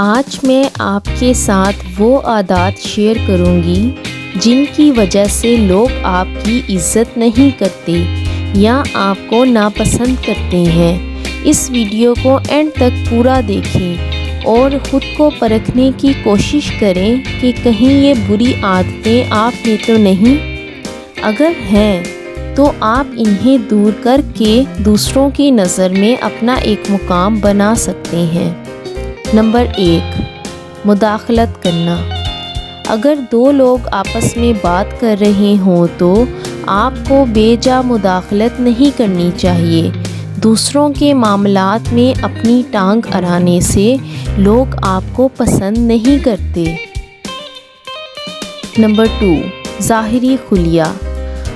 آج میں آپ کے ساتھ وہ عادات شیئر کروں گی جن کی وجہ سے لوگ آپ کی عزت نہیں کرتے یا آپ کو ناپسند کرتے ہیں۔ اس ویڈیو کو اینڈ تک پورا دیکھیں اور خود کو پرکھنے کی کوشش کریں کہ کہیں یہ بری عادتیں آپ میں تو نہیں۔ اگر ہیں تو آپ انہیں دور کر کے دوسروں کی نظر میں اپنا ایک مقام بنا سکتے ہیں۔ نمبر 1، مداخلت کرنا۔ اگر دو لوگ آپس میں بات کر رہے ہوں تو آپ کو بے جا مداخلت نہیں کرنی چاہیے۔ دوسروں کے معاملات میں اپنی ٹانگ اڑانے سے لوگ آپ کو پسند نہیں کرتے۔ نمبر 2، ظاہری خلیہ۔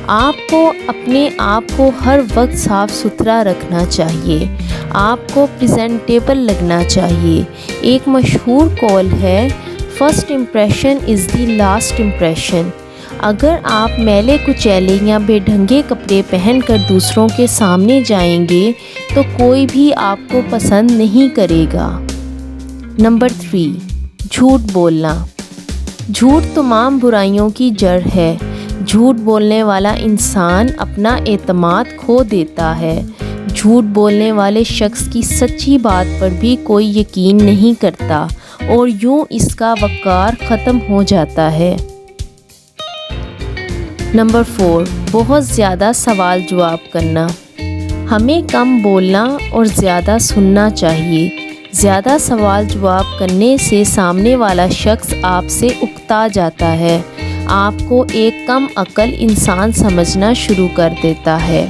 آپ کو اپنے آپ کو ہر وقت صاف ستھرا رکھنا چاہیے۔ آپ کو پریزنٹیبل لگنا چاہیے۔ ایک مشہور قول ہے، first impression is the last impression. اگر آپ میلے کچیلے یا بے ڈھنگے کپڑے پہن کر دوسروں کے سامنے جائیں گے تو کوئی بھی آپ کو پسند نہیں کرے گا۔ نمبر 3، جھوٹ بولنا۔ جھوٹ تمام برائیوں کی جڑ ہے۔ جھوٹ بولنے والا انسان اپنا اعتماد کھو دیتا ہے۔ جھوٹ بولنے والے شخص کی سچی بات پر بھی کوئی یقین نہیں کرتا اور یوں اس کا وقار ختم ہو جاتا ہے۔ نمبر 4، بہت زیادہ سوال جواب کرنا۔ ہمیں کم بولنا اور زیادہ سننا چاہیے۔ زیادہ سوال جواب کرنے سے سامنے والا شخص آپ سے اکتا جاتا ہے، آپ کو ایک کم عقل انسان سمجھنا شروع کر دیتا ہے۔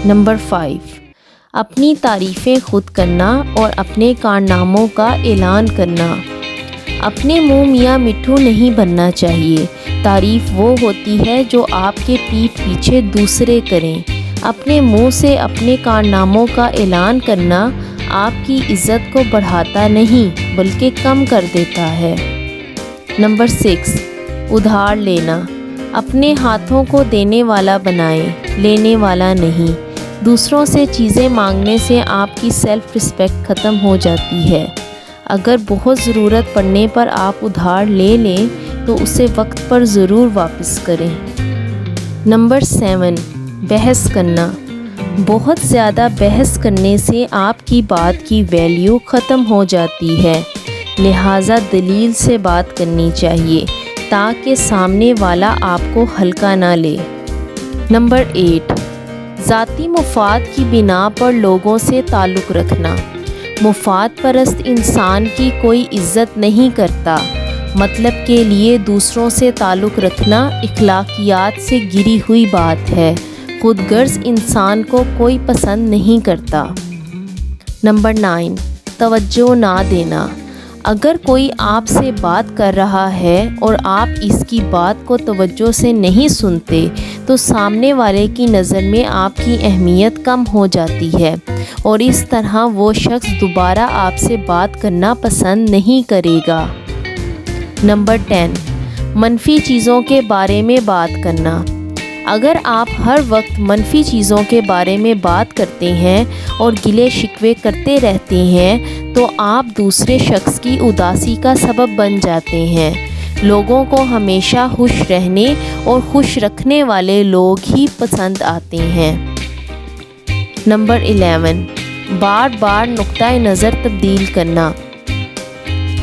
نمبر 5، اپنی تعریفیں خود کرنا اور اپنے کارناموں کا اعلان کرنا۔ اپنے منہ میاں مٹھو نہیں بننا چاہیے۔ تعریف وہ ہوتی ہے جو آپ کے پیٹھ پیچھے دوسرے کریں۔ اپنے منہ سے اپنے کارناموں کا اعلان کرنا آپ کی عزت کو بڑھاتا نہیں بلکہ کم کر دیتا ہے۔ نمبر 6، ادھار لینا۔ اپنے ہاتھوں کو دینے والا بنائیں، لینے والا نہیں۔ دوسروں سے چیزیں مانگنے سے آپ کی سیلف رسپیکٹ ختم ہو جاتی ہے۔ اگر بہت ضرورت پڑنے پر آپ ادھار لے لیں تو اسے وقت پر ضرور واپس کریں۔ نمبر 7، بحث کرنا۔ بہت زیادہ بحث کرنے سے آپ کی بات کی ویلیو ختم ہو جاتی ہے، لہٰذا دلیل سے بات کرنی چاہیے تاکہ سامنے والا آپ کو ہلکا نہ لے۔ نمبر 8، ذاتی مفاد کی بنا پر لوگوں سے تعلق رکھنا۔ مفاد پرست انسان کی کوئی عزت نہیں کرتا۔ مطلب کے لیے دوسروں سے تعلق رکھنا اخلاقیات سے گری ہوئی بات ہے۔ خود غرض انسان کو کوئی پسند نہیں کرتا۔ نمبر 9، توجہ نہ دینا۔ اگر کوئی آپ سے بات کر رہا ہے اور آپ اس کی بات کو توجہ سے نہیں سنتے تو سامنے والے کی نظر میں آپ کی اہمیت کم ہو جاتی ہے اور اس طرح وہ شخص دوبارہ آپ سے بات کرنا پسند نہیں کرے گا۔ نمبر 10، منفی چیزوں کے بارے میں بات کرنا۔ اگر آپ ہر وقت منفی چیزوں کے بارے میں بات کرتے ہیں اور گلے شکوے کرتے رہتے ہیں تو آپ دوسرے شخص کی اداسی کا سبب بن جاتے ہیں۔ لوگوں کو ہمیشہ خوش رہنے اور خوش رکھنے والے لوگ ہی پسند آتے ہیں۔ نمبر 11، بار بار نقطۂ نظر تبدیل کرنا۔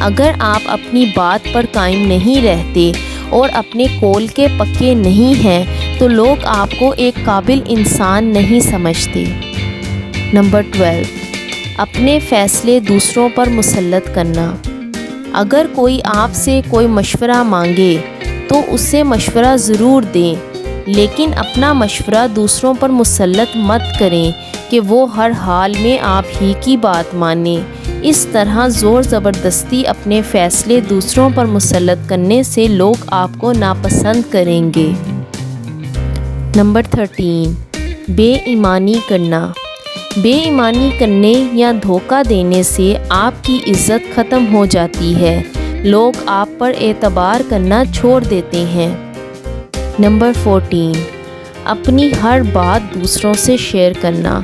اگر آپ اپنی بات پر قائم نہیں رہتے اور اپنے قول کے پکے نہیں ہیں تو لوگ آپ کو ایک قابل انسان نہیں سمجھتے۔ نمبر 12، اپنے فیصلے دوسروں پر مسلط کرنا۔ اگر کوئی آپ سے کوئی مشورہ مانگے تو اسے مشورہ ضرور دیں، لیکن اپنا مشورہ دوسروں پر مسلط مت کریں کہ وہ ہر حال میں آپ ہی کی بات مانیں۔ اس طرح زور زبردستی اپنے فیصلے دوسروں پر مسلط کرنے سے لوگ آپ کو ناپسند کریں گے۔ نمبر 13، بے ایمانی کرنا۔ بے ایمانی کرنے یا دھوکہ دینے سے آپ کی عزت ختم ہو جاتی ہے، لوگ آپ پر اعتبار کرنا چھوڑ دیتے ہیں۔ نمبر 14، اپنی ہر بات دوسروں سے شیئر کرنا۔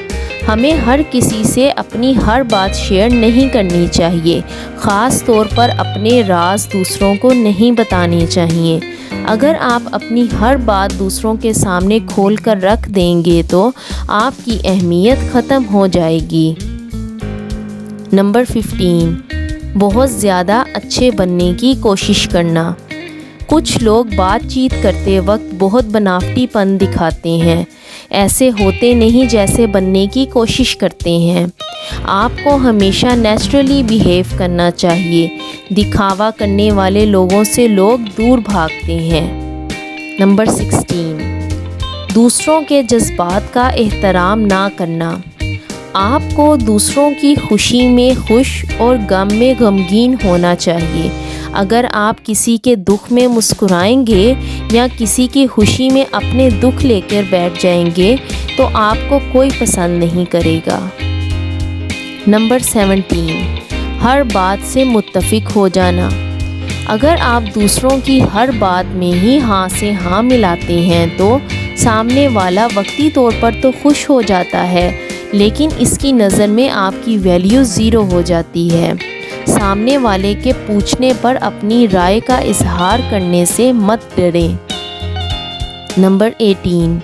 ہمیں ہر کسی سے اپنی ہر بات شیئر نہیں کرنی چاہیے، خاص طور پر اپنے راز دوسروں کو نہیں بتانے چاہیے۔ اگر آپ اپنی ہر بات دوسروں کے سامنے کھول کر رکھ دیں گے تو آپ کی اہمیت ختم ہو جائے گی۔ نمبر 15، بہت زیادہ اچھے بننے کی کوشش کرنا۔ کچھ لوگ بات چیت کرتے وقت بہت بناوٹی پن دکھاتے ہیں، ایسے ہوتے نہیں جیسے بننے کی کوشش کرتے ہیں۔ آپ کو ہمیشہ نیچرلی بیہیو کرنا چاہیے، دکھاوا کرنے والے لوگوں سے لوگ دور بھاگتے ہیں۔ نمبر 16، دوسروں کے جذبات کا احترام نہ کرنا۔ آپ کو دوسروں کی خوشی میں خوش اور غم میں غمگین ہونا چاہیے۔ اگر آپ کسی کے دکھ میں مسکرائیں گے یا کسی کی خوشی میں اپنے دکھ لے کر بیٹھ جائیں گے تو آپ کو کوئی پسند نہیں کرے گا۔ نمبر 17، ہر بات سے متفق ہو جانا۔ اگر آپ دوسروں کی ہر بات میں ہی ہاں سے ہاں ملاتے ہیں تو سامنے والا وقتی طور پر تو خوش ہو جاتا ہے، لیکن اس کی نظر میں آپ کی ویلیو 0 ہو جاتی ہے۔ سامنے والے کے پوچھنے پر اپنی رائے کا اظہار کرنے سے مت ڈریں۔ نمبر 18،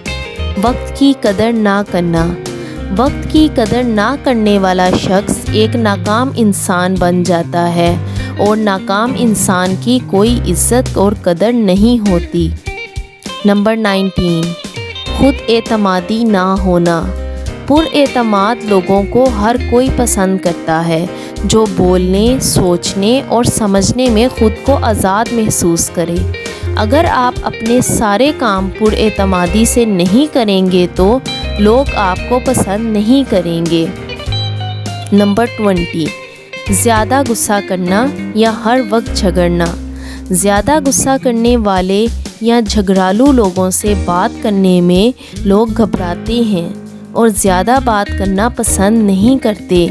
وقت کی قدر نہ کرنا۔ وقت کی قدر نہ کرنے والا شخص ایک ناکام انسان بن جاتا ہے، اور ناکام انسان کی کوئی عزت اور قدر نہیں ہوتی۔ نمبر 19، خود اعتمادی نہ ہونا۔ پر اعتماد لوگوں کو ہر کوئی پسند کرتا ہے جو بولنے، سوچنے اور سمجھنے میں خود کو آزاد محسوس کرے۔ اگر آپ اپنے سارے کام پر اعتمادی سے نہیں کریں گے تو لوگ آپ کو پسند نہیں کریں گے۔ نمبر 20، زیادہ غصہ کرنا یا ہر وقت جھگڑنا۔ زیادہ غصہ کرنے والے یا جھگڑالو لوگوں سے بات کرنے میں لوگ گھبراتے ہیں اور زیادہ بات کرنا پسند نہیں کرتے،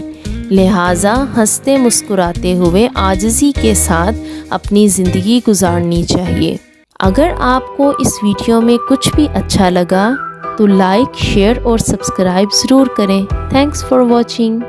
لہٰذا ہنستے مسکراتے ہوئے عاجزی کے ساتھ اپنی زندگی گزارنی چاہیے۔ اگر آپ کو اس ویڈیو میں کچھ بھی اچھا لگا تو لائک، شیئر اور سبسکرائب ضرور کریں۔ Thanks for watching.